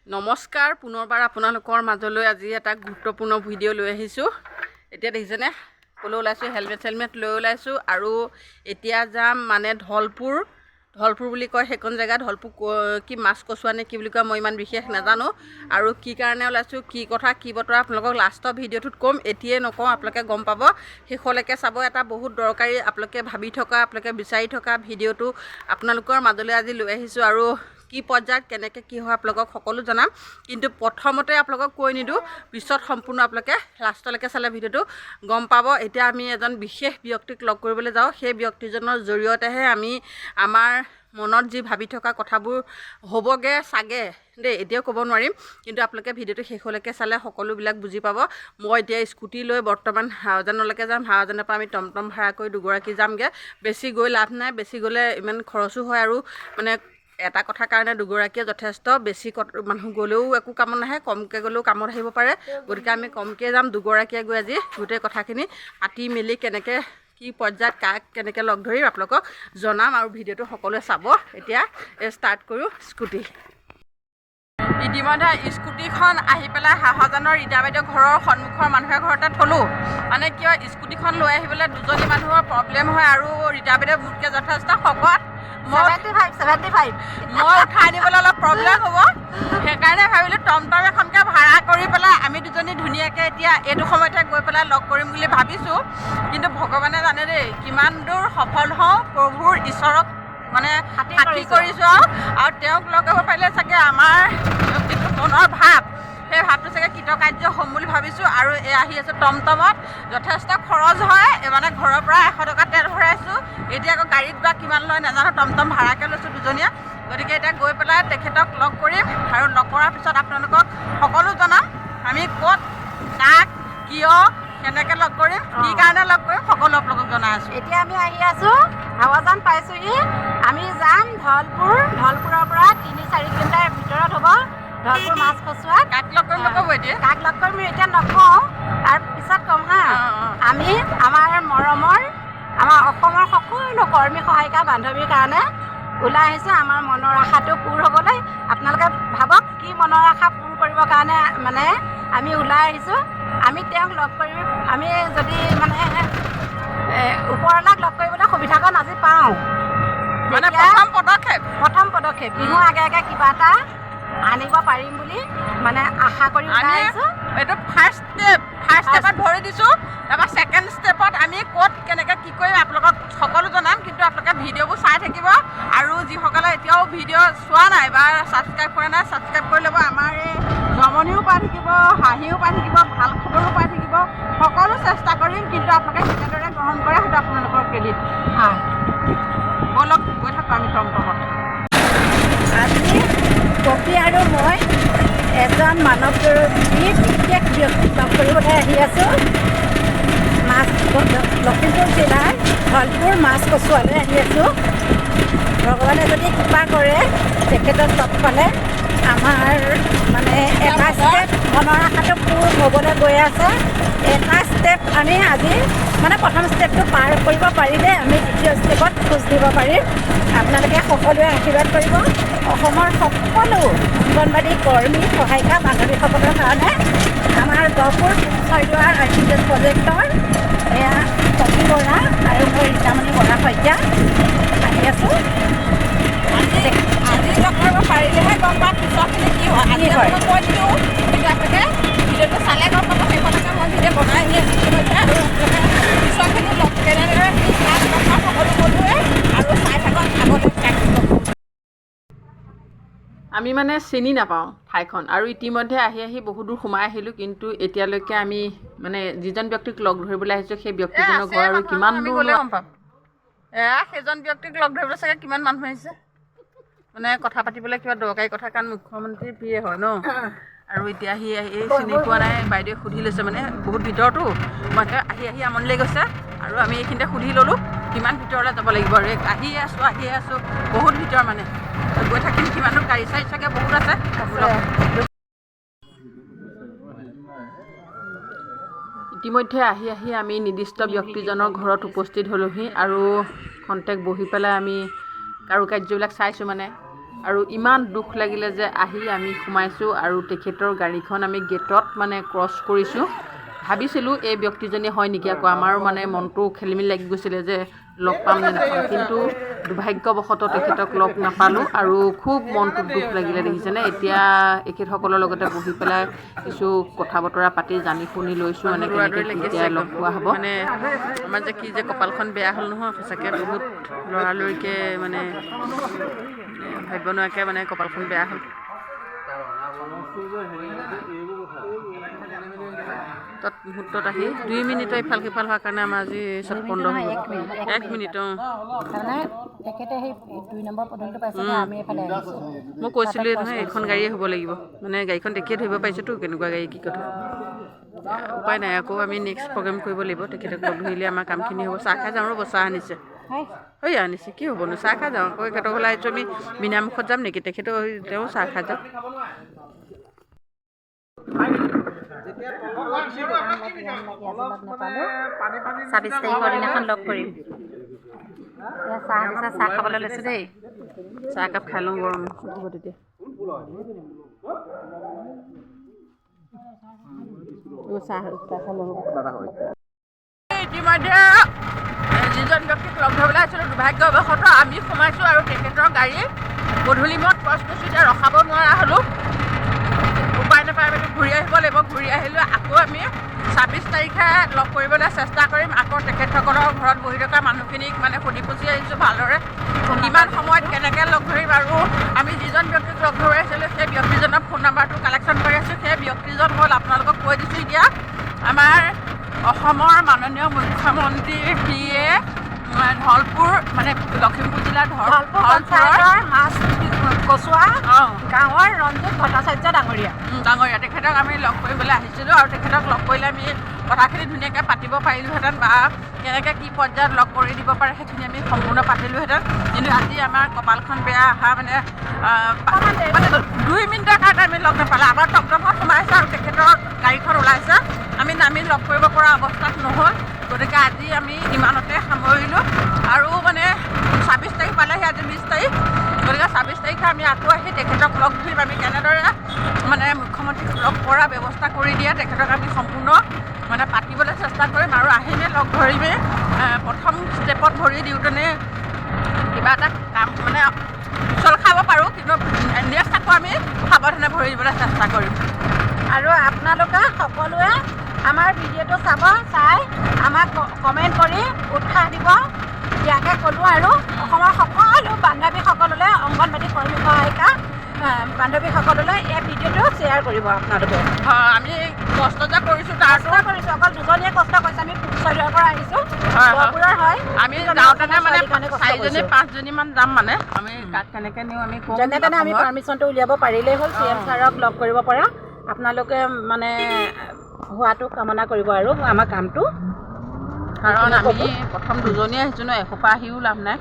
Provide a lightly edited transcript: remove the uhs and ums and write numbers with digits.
নমস্কাৰ পুনৰবাৰ আপোনালোকৰ মাজলৈ আজি এটা গুৰুত্বপূৰ্ণ ভিডিঅ' লৈ আহিছোঁ। এতিয়া দেখিছেনে ক'লৈ ওলাইছোঁ, হেলমেট লৈ ওলাইছোঁ আৰু এতিয়া যাম মানে ধলপুৰ বুলি কয় সেইখন জেগা। ধলপুৰ কি মাছ কচুৱা নে কি বুলি কয়, মই ইমান বিশেষ নাজানো আৰু কি কাৰণে ওলাইছোঁ, কি কথা কি বতৰা আপোনালোকক লাষ্টৰ ভিডিঅ'টোত ক'ম। এতিয়াই নকওঁ, আপোনালোকে গম পাব, শেষলৈকে চাব। এটা বহুত দৰকাৰী আপোনালোকে ভাবি থকা, আপোনালোকে বিচাৰি থকা ভিডিঅ'টো আপোনালোকৰ মাজলৈ আজি লৈ আহিছোঁ আৰু কি পৰ্যায়ত কেনেকৈ কি হয় আপোনালোকক সকলো জনাম। কিন্তু প্ৰথমতে আপোনালোকক কৈ নিদিওঁ, পিছত সম্পূৰ্ণ আপোনালোকে লাষ্টলৈকে চালে ভিডিঅ'টো গম পাব। এতিয়া আমি এজন বিশেষ ব্যক্তিক লগ কৰিবলৈ যাওঁ। সেই ব্যক্তিজনৰ জৰিয়তেহে আমি আমাৰ মনত যি ভাবি থকা কথাবোৰ হ'বগৈ চাগে দেই, এতিয়াও ক'ব নোৱাৰিম। কিন্তু আপোনালোকে ভিডিঅ'টো শেষলৈকে চালে সকলোবিলাক বুজি পাব। মই এতিয়া স্কুটি লৈ বৰ্তমান হাৱাজানলৈকে যাম। হাৱাজানৰ পৰা আমি টমটম ভাড়া কৰি দুগৰাকী যামগৈ। বেছি গৈ লাভ নাই, বেছি গ'লে ইমান খৰচো হয় আৰু মানে এটা কথাৰ কাৰণে দুগৰাকীয়ে যথেষ্ট, বেছি মানুহ গ'লেও একো কামত নাহে, কমকৈ গ'লেও কামত আহিব পাৰে। গতিকে আমি কমকৈ যাম, দুগৰাকীয়ে গৈ আজি গোটেই কথাখিনি পাতি মেলি কেনেকৈ কি পৰ্যায়ত কাক কেনেকৈ লগ ধৰিম আপোনালোকক জনাম আৰু ভিডিঅ'টো সকলোৱে চাব। এতিয়া ষ্টাৰ্ট কৰোঁ স্কুটি। ইতিমধ্যে স্কুটিখন আহি পেলাই হাৱাজানৰ ৰীতা বাইদেউ ঘৰৰ সন্মুখৰ মানুহৰ ঘৰতে থলোঁ। মানে কিয়, স্কুটিখন লৈ আহিবলৈ দুজনী মানুহৰ প্ৰব্লেম হয় আৰু ৰীতা বাইদেউ মোতকৈ যথেষ্ট শকত। মই উঠাই নিবলৈ অলপ প্ৰব্লেম হ'ব, সেইকাৰণে ভাবিলোঁ টমটম এখনকৈ ভাড়া কৰি পেলাই আমি দুজনী ধুনীয়াকৈ এতিয়া এইটো সময়তে গৈ পেলাই লগ কৰিম বুলি ভাবিছোঁ। কিন্তু ভগৱানে জানে দেই কিমান দূৰ সফল হওঁ, প্ৰভুৰ ঈশ্বৰক মানে সাক্ষী কৰিছোঁ আৰু তেওঁক লগ কৰিব পাৰিলে চাগে আমাৰ যিটো মনৰ ভাৱ, সেই ভাৱটো চাগে কৃতকাৰ্য হ'ম বুলি ভাবিছোঁ। আৰু আহি আছোঁ টমটমত, যথেষ্ট খৰচ হয়, মানে ঘৰৰ পৰা 100 টকা তেল ভৰাইছোঁ। এতিয়া আকৌ গাড়ীত বা কিমান লয় নাজানো, টমটম ভাড়াকৈ লৈছোঁ দুজনীয়া। গতিকে এতিয়া গৈ পেলাই তেখেতক লগ কৰিম আৰু লগ কৰাৰ পিছত আপোনালোকক সকলো জনাম। আমি ক'ত, কাক, কিয়, কেনেকৈ লগ কৰিম, কি কাৰণে লগ কৰিম, সকলো আপোনালোকক জনাই আছোঁ। এতিয়া আমি আহি আছোঁ, হাৱাজান পাইছোঁহি। আমি যাম ধলপুৰৰ পৰা 3-4 কিলোমিটাৰ ভিতৰত হ'ব ধলপুৰ মাছ কচুৱাত। কাক লগ কৰিম নক'ব এতিয়া, কাক লগ কৰিম এতিয়া নকওঁ, তাৰ পিছত ক'ম হা। আমি আমাৰ মৰমৰ, আমাৰ অসমৰ সকলো কৰ্মী সহায়িকা বান্ধৱীৰ কাৰণে ওলাই আহিছোঁ আমাৰ মনৰ আশাটো পূৰ হ'বলৈ। আপোনালোকে ভাবক কি মনৰ আশা পূৰ কৰিবৰ কাৰণে মানে আমি ওলাই আহিছোঁ। আমি তেওঁক লগ কৰি, আমি যদি মানে ওপৰলাক লগ কৰিবলৈ সুবিধাকণ আজি পাওঁ, মানে প্ৰথম পদক্ষেপ বিহু আগে আগে কিবা এটা আনিব পাৰিম বুলি মানে আশা কৰি ওলাই আহিছোঁ। এইটো ফাৰ্ষ্ট ষ্টেপত ভৰি দিছোঁ। তাৰপৰা ছেকেণ্ড ষ্টেপত আমি ক'ত কেনেকৈ কি কৰিম আপোনালোকক সকলো জনাম। কিন্তু আপোনালোকে ভিডিঅ'বোৰ চাই থাকিব আৰু যিসকলে এতিয়াও ভিডিঅ' চোৱা নাই বা ছাবস্ক্ৰাইব কৰা নাই, ছাবস্ক্ৰাইব কৰি ল'ব। আমাৰ এই জমনিও পাই থাকিব, হাঁহিও পাই থাকিব, ভাল খবৰো পাই থাকিব। সকলো চেষ্টা কৰিম, কিন্তু আপোনালোকে কেনেদৰে গ্ৰহণ কৰে সেইটো আপোনালোকৰ ক্ৰেডিট। হয়, ব'লক গৈ থাকোঁ আমি টমটমত। আজি কপি আৰু মই এজন মানৱজৰুৰী বিশেষ ব্যক্তিক লগ কৰিবলৈ আহি আছোঁ। লখিমপুৰ জিলাৰ ধলপুৰ মাছ কচুৱালৈ আহি আছোঁ। ভগৱানে যদি কৃপা কৰে তেখেতক লগ পালে আমাৰ মানে এটা ষ্টেপ মনৰ আশাটো পূৰ হ'বলৈ গৈ আছে। এটা ষ্টেপ আমি আজি মানে প্ৰথম ষ্টেপটো পাৰ কৰিব পাৰিলে আমি দ্বিতীয় ষ্টেপত খোজ দিব পাৰিম। আপোনালোকে সকলোৱে আশীৰ্বাদ কৰিব। অসমৰ সকলো অংগনবাদী কৰ্মী সহায়িকা বান্ধৱীসকলৰ কাৰণে আমাৰ গহপুৰ ছয়দুৱাৰ আৰ্টিফিচিয়েল প্ৰজেক্টৰ এয়া কপি বৰা আৰু মই ৰীতামণি বৰা শইকীয়া আহি আছোঁ। আজি লগ কৰিব পাৰিলেহে গম পাম পিছৰখিনি কি হয়। আজি আপোনালোকক কৈ দিওঁ, কিন্তু আপোনালোকে ভিডিঅ'টো চালে গম পাব। সেইখনকে মই ভিডিঅ' বনাই আহি আছোঁ আৰু পিছৰখিনি লগ কেনেদৰে তাত লগ পাম সকলো ক'লোৱে আৰু চাই থাকক আগলৈ। আমি মানে চিনি নাপাওঁ ঠাইখন আৰু ইতিমধ্যে আহি বহু দূৰ সোমাই আহিলোঁ। কিন্তু এতিয়ালৈকে আমি মানে যিজন ব্যক্তিক লগ ধৰিবলৈ আহিছোঁ সেই ব্যক্তিজনৰ ঘৰ আৰু কিমান দূৰ গম পাম। সেইজন ব্যক্তিক লগ ধৰিবলৈ চাগে কিমান মানুহ আহিছে, মানে কথা পাতিবলৈ কিবা দৰকাৰী কথা, কাৰণ মুখ্যমন্ত্ৰীৰ প্ৰিয়ে হয় ন। আৰু এতিয়া আহি চিনি পোৱা নাই, বাইদেৱে সুধি লৈছে, মানে বহুত ভিতৰতো মই আহি আমনি লাগি গৈছে আৰু আমি এইখিনিতে সুধি ল'লোঁ কিমান ভিতৰলৈ যাব লাগিব। আৰু আহিয়ে আছোঁ বহুত ভিতৰ, মানে গৈ থাকিম কিমানো, গাড়ী চাড়ী চাগে বহুত আছে। ইতিমধ্যে আহি আমি নিৰ্দিষ্ট ব্যক্তিজনৰ ঘৰত উপস্থিত হ'লোহি আৰু খন্তেক বহি পেলাই আমি কাৰুকাৰ্যবিলাক চাইছোঁ। মানে আৰু ইমান দুখ লাগিলে যে আহি আমি সোমাইছোঁ আৰু তেখেতৰ গাড়ীখন আমি গেটত মানে ক্ৰছ কৰিছোঁ। ভাবিছিলোঁ এই ব্যক্তিজনী হয় নেকি, আকৌ আমাৰো মানে মনটো খেলিমেলি লাগি গৈছিলে যে লগ পাম নে নাপাম, কিন্তু দুৰ্ভাগ্যবশতঃ তেখেতক লগ নাপালোঁ আৰু খুব মনটো দুখ লাগিলে দেখিছেনে। এতিয়া এখেতসকলৰ লগতে বহি পেলাই কিছু কথা বতৰা পাতি জানি শুনি লৈছোঁ মানে কেনেকৈ কেতিয়া লগ পোৱা হ'ব। মানে আমাৰ যে কি যে কপালখন বেয়া হ'ল নহয়, সঁচাকৈ বহুত লৰালৰিকৈ মানে ভাবিব নোৱাৰাকৈ মানে কপালখন বেয়া হ'ল। তাত মুহূৰ্তত আহি 2 মিনিটৰ ইফাল সিফাল হোৱাৰ কাৰণে আমাৰ আজি চব বন্ধ হৈ গ'ল। 1 মিনিট তাৰমানে তেখেতে সেই 2 নম্বৰ পদূলিটো পাইছে, আমি এইফালে আহিছোঁ। মই কৈছিলোঁ নহয় এইখন গাড়ীয়ে হ'ব লাগিব, মানে গাড়ীখন দেখিয়ে ধৰিব পাৰিছোঁতো কেনেকুৱা গাড়ী কি কথা। উপায় নাই, আকৌ আমি নেক্সট প্ৰগ্ৰেম কৰিব লাগিব। তেখেতক লগ ধৰিলে আমাৰ কামখিনি হ'ব। চাহ খাই যাওঁ, ৰ'ব চাহ আনিছে। ঐ আনিছে কি হ'বনো, চাহ খাই যাওঁ। আকৌ এখেতক ওলাই আহিছোঁ আমি মীনামুখত যাম নেকি, তেখেতেও তেওঁ চাহ খাই যাওঁ। 26 তাৰিখৰ দিনাখন লগ কৰিম। চাহ দিছে, চাহ খাবলৈ লৈছোঁ দেই। চাহ একাপ খাই লওঁ, গৰম হ'ব তেতিয়া। ইতিমধ্যে যিজন ব্যক্তিক লগ ধৰিবলৈ আহিছিলোঁ দুৰ্ভাগ্যবশতঃ আমি সোমাইছোঁ আৰু তেখেতৰ গাড়ী গধূলি মূৰত ক্ৰছ কৰিছোঁ। এতিয়া ৰখাব নোৱাৰা হ'লোঁ, উপায় নাপাই আমি ঘূৰি আহিব লাগিব। ঘূৰি আহিলোঁ আকৌ আমি 26 তাৰিখে লগ কৰিবলৈ চেষ্টা কৰিম। আকৌ তেখেতসকলৰ ঘৰত বহি থকা মানুহখিনিক মানে সুধি পুচি আহিছোঁ ভালদৰে কিমান সময়ত কেনেকৈ লগ ধৰিম, আৰু আমি যিজন ব্যক্তিক লগ ধৰি আহিছিলোঁ সেই ব্যক্তিজনৰ ফোন নাম্বাৰটো কালেকশ্যন কৰি আছোঁ। সেই ব্যক্তিজন হ'ল আপোনালোকক কৈ দিছোঁ এতিয়া আমাৰ অসমৰ মাননীয় মুখ্যমন্ত্ৰী PA ধলপুৰ মানে লখিমপুৰ জিলাৰ ধলপুৰৰ মাছ কচুৱা গাঁৱৰ ৰঞ্জিত ভট্টাচাৰ্য ডাঙৰীয়া তেখেতক আমি লগ কৰিবলৈ আহিছিলোঁ। আৰু তেখেতক লগ কৰিলে আমি কথাখিনি ধুনীয়াকৈ পাতিব পাৰিলোঁহেঁতেন, বা কেনেকৈ কি পৰ্যায়ত লগ কৰি দিব পাৰে সেইখিনি আমি সম্পূৰ্ণ পাতিলোঁহেঁতেন। কিন্তু আজি আমাৰ কপালখন বেয়া, অহা মানে 2 মিনিটৰ কাৰণে আমি লগ নাপালোঁ। আমাৰ টমটমত সোমাইছে আৰু তেখেতৰ গাড়ীখন ওলাইছে, আমি নামি লগ কৰিব পৰা অৱস্থাত নহ'ল। গতিকে আজি আমি ইমানতে সামৰিলোঁ। আৰু মানে 26 তাৰিখ পালেহি, আজি 20 তাৰিখ। গতিকে 26 তাৰিখে আমি আকৌ আহি তেখেতক লগ ধৰিম। আমি কেনেদৰে মানে মুখ্যমন্ত্ৰীক লগ কৰাৰ ব্যৱস্থা কৰি দিয়ে তেখেতক আমি সম্পূৰ্ণ মানে পাতিবলৈ চেষ্টা কৰিম। আৰু আহিমেই লগ ধৰিমেই। প্ৰথম ষ্টেপত ভৰি দিওঁতেনে কিবা এটা কাম মানে চল খাব পাৰোঁ, কিন্তু নেক্সট আকৌ আমি সাৱধানে ভৰি দিবলৈ চেষ্টা কৰিম। আৰু আপোনালোকে সকলোৱে আমাৰ ভিডিঅ'টো চাব, চাই আমাক কমেণ্ট কৰি উৎসাহ দিব। ইয়াকে ক'লোঁ আৰু অসমৰ সকলো বান্ধৱীসকললৈ, অংগনবাদী কৰ্মী সহায়িকা বান্ধৱীসকললৈ এই ভিডিঅ'টো শ্বেয়াৰ কৰিব আপোনালোকে। আমি কষ্ট যে কৰিছোঁ তাৰটো কৰিছোঁ, অকল দুজনীয়ে কষ্ট কৰিছোঁ। আমি পুৰুষৰ পৰা আহিছোঁ, হয়। আমি যাওঁতেনে মানে 4-5জনীমান যাম, মানে আমি কাক কেনেকৈ নিওঁ আমি কওঁ। যেনে তেনে আমি পাৰ্মিশ্যনটো উলিয়াব পাৰিলেই হ'ল। CM ছাৰক লগ কৰিব পৰা আপোনালোকে মানে হোৱাটো কামনা কৰিব আৰু আমাৰ কামটো। কাৰণ আমি প্ৰথম 2জনী আহিছোঁ ন, এসোপা আহিও লাভ নাই।